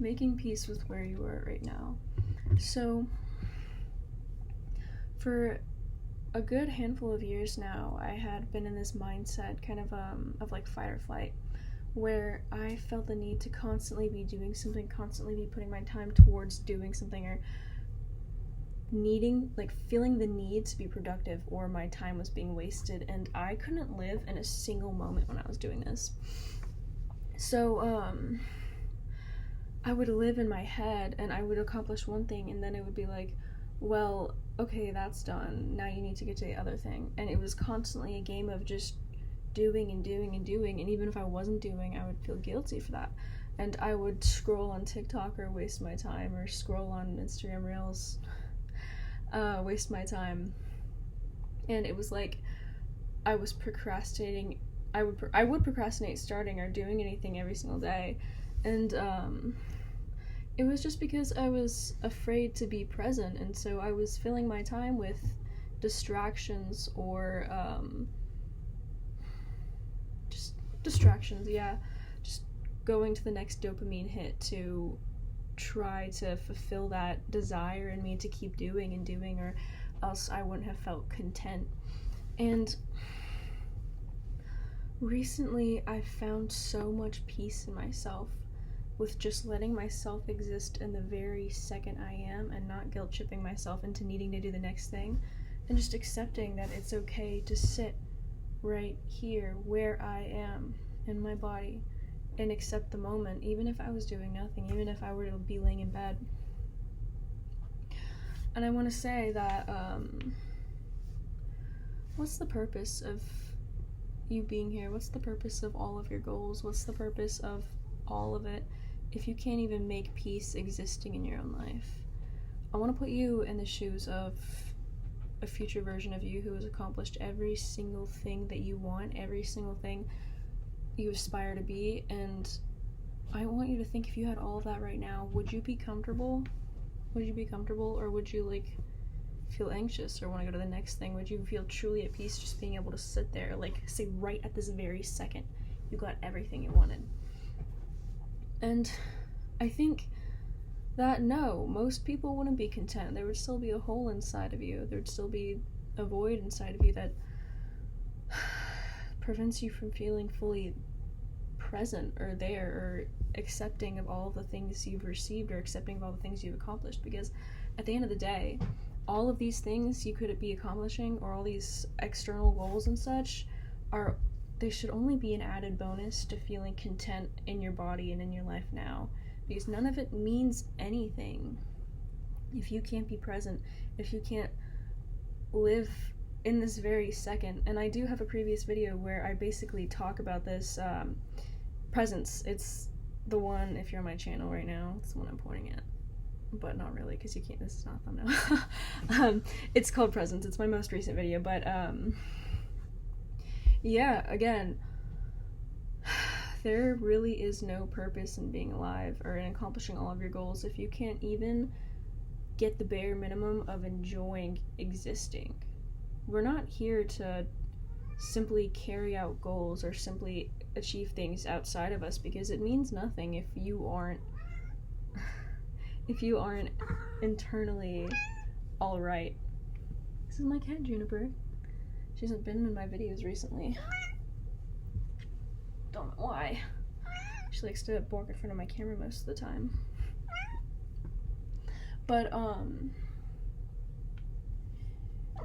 making peace with where you are right now. So, for a good handful of years now, I had been in this mindset kind of like fight or flight, where I felt the need to constantly be doing something, constantly be putting my time towards doing something, or feeling the need to be productive, or my time was being wasted, and I couldn't live in a single moment when I was doing this. So, I would live in my head, and I would accomplish one thing, and then it would be like, well, okay, that's done, now you need to get to the other thing. And it was constantly a game of just doing and doing and doing, and even if I wasn't doing, I would feel guilty for that. And I would scroll on TikTok or waste my time, or scroll on Instagram Reels, waste my time. And it was like I was procrastinating. I would procrastinate starting or doing anything every single day. And it was just because I was afraid to be present, and so I was filling my time with distractions, or just distractions, just going to the next dopamine hit to try to fulfill that desire in me to keep doing and doing, or else I wouldn't have felt content. And recently I've found so much peace in myself with just letting myself exist in the very second I am, and not guilt tripping myself into needing to do the next thing, and just accepting that it's okay to sit right here where I am in my body and accept the moment, even if I was doing nothing, even if I were to be laying in bed. And I want to say that what's the purpose of you being here? What's the purpose of all of your goals? What's the purpose of all of it if you can't even make peace existing in your own life? I want to put you in the shoes of a future version of you who has accomplished every single thing that you want, every single thing you aspire to be, and I want you to think, if you had all of that right now, would you be comfortable? Would you be comfortable, or would you feel anxious or want to go to the next thing? Would you feel truly at peace just being able to sit there, say right at this very second you got everything you wanted? And I think that no, most people wouldn't be content. There would still be a hole inside of you. There would still be a void inside of you that prevents you from feeling fully present or there, or accepting of all of the things you've received, or accepting of all the things you've accomplished. Because at the end of the day, all of these things you could be accomplishing, or all these external goals and such, they should only be an added bonus to feeling content in your body and in your life now, because none of it means anything if you can't be present, if you can't live in this very second. And I do have a previous video where I basically talk about this presence. It's the one, if you're on my channel right now, it's the one I'm pointing at, but not really, because you can't, this is not a thumbnail. It's called Presence. It's my most recent video, but yeah, again, there really is no purpose in being alive or in accomplishing all of your goals if you can't even get the bare minimum of enjoying existing. We're not here to simply carry out goals or simply achieve things outside of us, because it means nothing if you aren't internally all right. This is my cat Juniper. She hasn't been in my videos recently. Don't know why. She likes to bark in front of my camera most of the time. But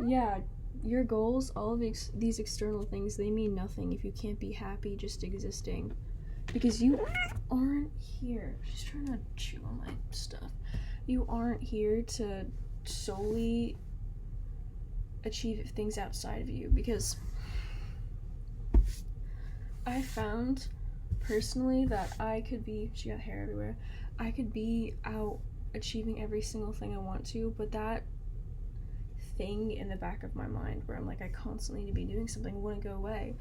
yeah, your goals, all of these external things, they mean nothing if you can't be happy just existing, because you aren't here. She's trying to chew on my stuff. You aren't here to solely achieve things outside of you, because I found personally that I could be, she got hair everywhere, I could be out achieving every single thing I want to, but that thing in the back of my mind where I'm like, I constantly need to be doing something, wouldn't go away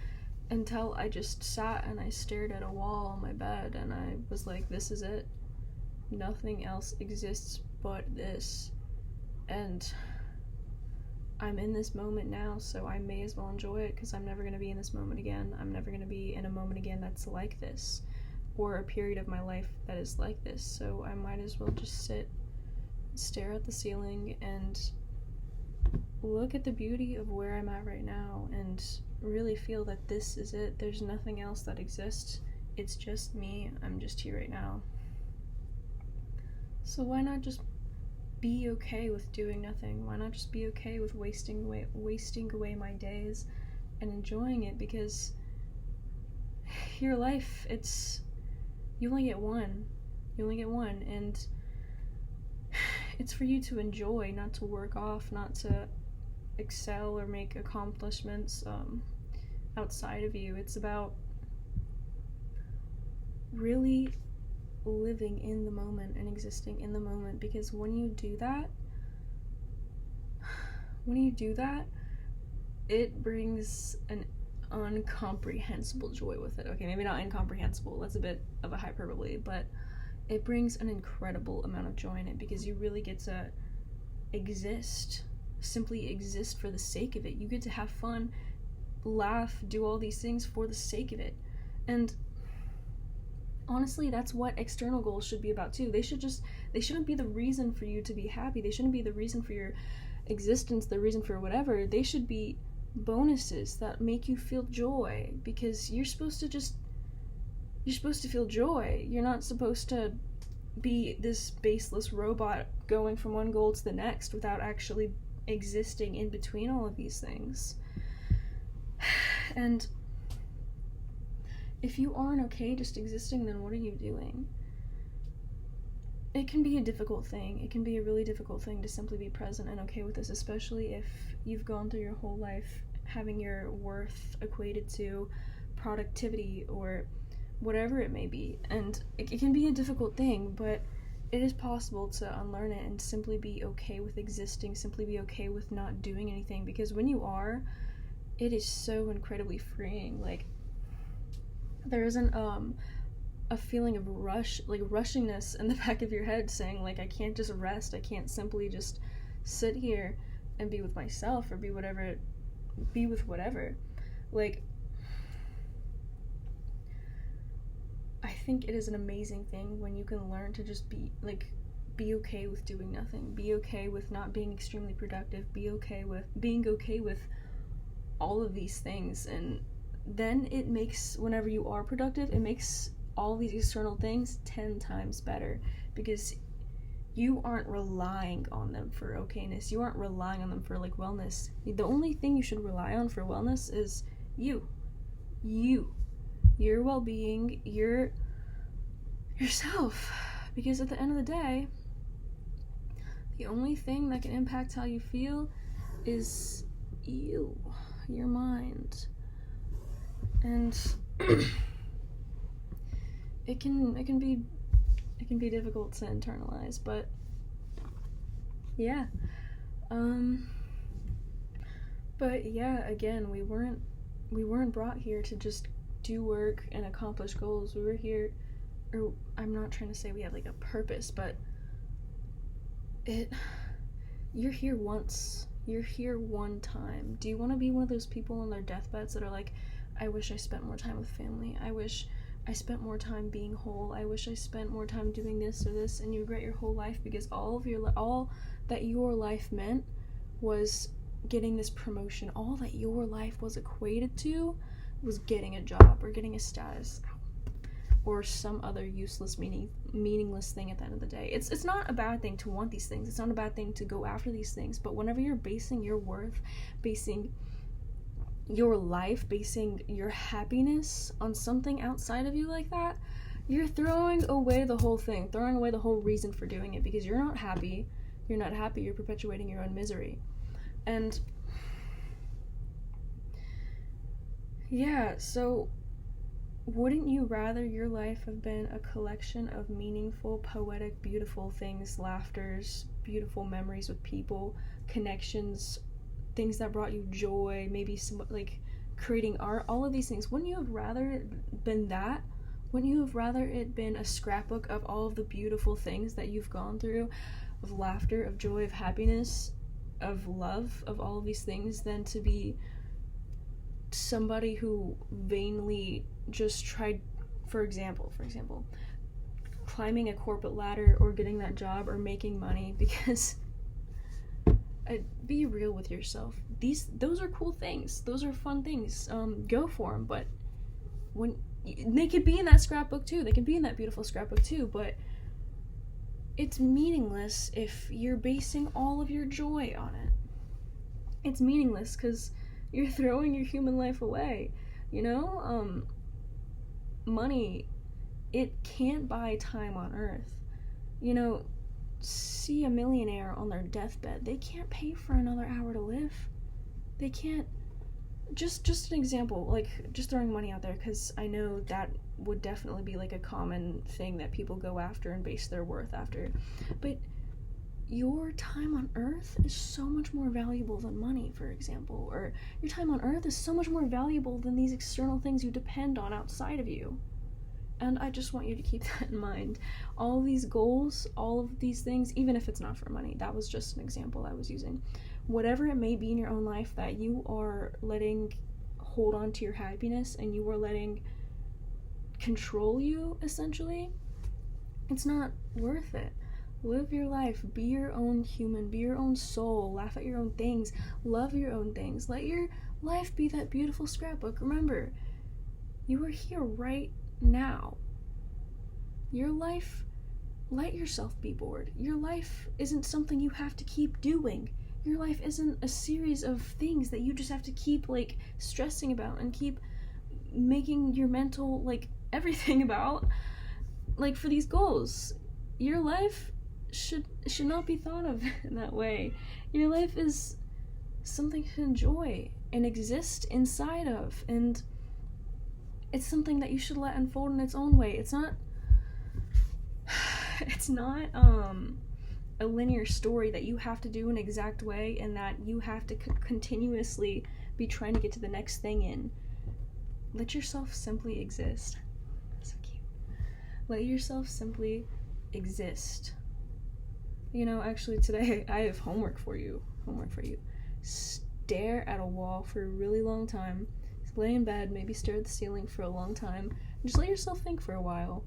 until I just sat and I stared at a wall on my bed, and I was like, this is it. Nothing else exists but this. And I'm in this moment now, so I may as well enjoy it, because I'm never going to be in this moment again. I'm never going to be in a moment again that's like this. or a period of my life that is like this, so I might as well just sit, stare at the ceiling, and look at the beauty of where I'm at right now, and really feel that this is it. There's nothing else that exists. It's just me. I'm just here right now. So why not just be okay with doing nothing? Why not just be okay with wasting away my days and enjoying it? Because your life, you only get one. You only get one, and it's for you to enjoy, not to work off, not to excel or make accomplishments outside of you. It's about really living in the moment and existing in the moment, because when you do that, it brings an incomprehensible joy with it. Okay, maybe not incomprehensible, that's a bit of a hyperbole, but it brings an incredible amount of joy in it, because you really get to simply exist for the sake of it. You get to have fun, laugh, do all these things for the sake of it. And honestly, that's what external goals should be about too. They shouldn't be the reason for you to be happy. They shouldn't be the reason for your existence, the reason for whatever. They should be bonuses that make you feel joy, because you're supposed to feel joy. You're not supposed to be this baseless robot going from one goal to the next without actually existing in between all of these things. And if you aren't okay just existing, then what are you doing? It can be a difficult thing. It can be a really difficult thing to simply be present and okay with this, especially if you've gone through your whole life having your worth equated to productivity or whatever it may be. And it can be a difficult thing, but it is possible to unlearn it and simply be okay with existing, simply be okay with not doing anything, because when you are, it is so incredibly freeing. Like, there isn't a feeling of rushingness in the back of your head saying, like, I can't just rest, I can't simply just sit here and be with myself or be with whatever. Like, I think it is an amazing thing when you can learn to just be okay with doing nothing, be okay with not being extremely productive, be okay with being okay with all of these things. And then it makes, whenever you are productive, it makes all these external things 10 times better, because you aren't relying on them for okayness. You aren't relying on them for wellness. The only thing you should rely on for wellness is your well-being, yourself. Because at the end of the day, the only thing that can impact how you feel is your mind. And it can be difficult to internalize, but yeah. But yeah, again, we weren't brought here to just do work and accomplish goals. We were here, or I'm not trying to say we have a purpose, but you're here once. You're here one time. Do you want to be one of those people on their deathbeds that are like, I wish I spent more time with family. I wish I spent more time being whole. I wish I spent more time doing this or this, and you regret your whole life because all that your life meant was getting this promotion. All that your life was equated to was getting a job or getting a status or some other useless, meaningless thing at the end of the day. It's not a bad thing to want these things. It's not a bad thing to go after these things. But whenever you're basing your worth, basing your life, basing your happiness on something outside of you like that, you're throwing away the whole thing, throwing away the whole reason for doing it, because you're not happy, you're perpetuating your own misery. And yeah, so wouldn't you rather your life have been a collection of meaningful, poetic, beautiful things, laughters, beautiful memories with people, connections, things that brought you joy, maybe some creating art, all of these things? Wouldn't you have rather it been that? Wouldn't you have rather it been a scrapbook of all of the beautiful things that you've gone through, of laughter, of joy, of happiness, of love, of all of these things, than to be somebody who vainly just tried for example, climbing a corporate ladder or getting that job or making money, because be real with yourself. Those are cool things. Those are fun things. Go for them. But when they could be in that scrapbook too. They can be in that beautiful scrapbook too. But it's meaningless if you're basing all of your joy on it. It's meaningless because you're throwing your human life away. You know, money, it can't buy time on earth. You know, see a millionaire on their deathbed. They can't pay for another hour to live. They can't. Just an example, like, just throwing money out there, because I know that would definitely be like a common thing that people go after and base their worth after. But your time on earth is so much more valuable than money, for example. Or your time on earth is so much more valuable than these external things you depend on outside of you. And I just want you to keep that in mind. All of these goals, all of these things, even if it's not for money, that was just an example I was using. Whatever it may be in your own life that you are letting hold on to your happiness and you are letting control you, essentially, it's not worth it. Live your life. Be your own human. Be your own soul. Laugh at your own things. Love your own things. Let your life be that beautiful scrapbook. Remember, you are here right now. Your life, let yourself be bored. Your life isn't something you have to keep doing. Your life isn't a series of things that you just have to keep, like, stressing about and keep making your mental, like, everything about, like, for these goals. Your life should not be thought of in that way. Your life is something to enjoy and exist inside of, and it's something that you should let unfold in its own way. It's not a linear story that you have to do an exact way and that you have to continuously be trying to get to the next thing in. Let yourself simply exist. So cute. Let yourself simply exist. You know, actually today I have homework for you. Stare at a wall for a really long time. Lay in bed, maybe stare at the ceiling for a long time, and just let yourself think for a while.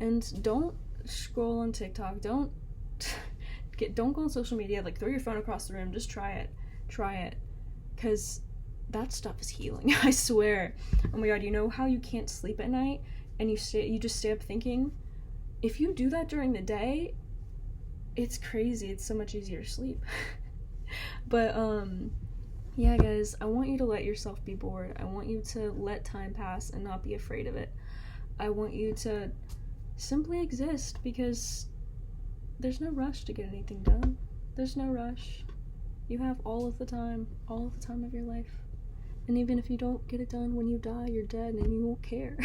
And don't scroll on TikTok. Don't go on social media. Like, throw your phone across the room. Just try it, because that stuff is healing. I swear. Oh my god, you know how you can't sleep at night and you just stay up thinking? If you do that during the day, it's crazy. It's so much easier to sleep. But yeah, guys, I want you to let yourself be bored. I want you to let time pass and not be afraid of it. I want you to simply exist, because there's no rush to get anything done. There's no rush. You have all of the time of your life. And even if you don't get it done when you die, you're dead and you won't care.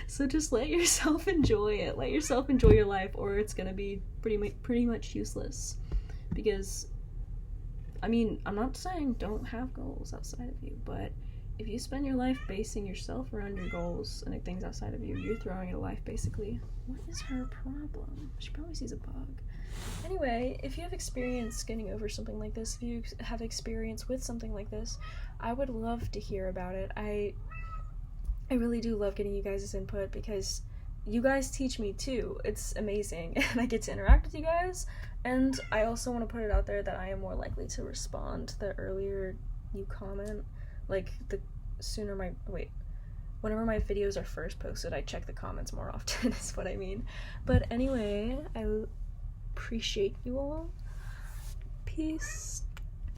So just let yourself enjoy it. Let yourself enjoy your life, or it's gonna be pretty much useless. Because, I mean, I'm not saying don't have goals outside of you, but if you spend your life basing yourself around your goals and things outside of you, you're throwing your life, basically. What is her problem? She probably sees a bug. Anyway, if you have experience getting over something like this, if you have experience with something like this, I would love to hear about it. I really do love getting you guys' input, because you guys teach me too. It's amazing, and I get to interact with you guys. And I also want to put it out there that I am more likely to respond the earlier you comment. Like, whenever my videos are first posted, I check the comments more often, is what I mean. But anyway, I appreciate you all. Peace.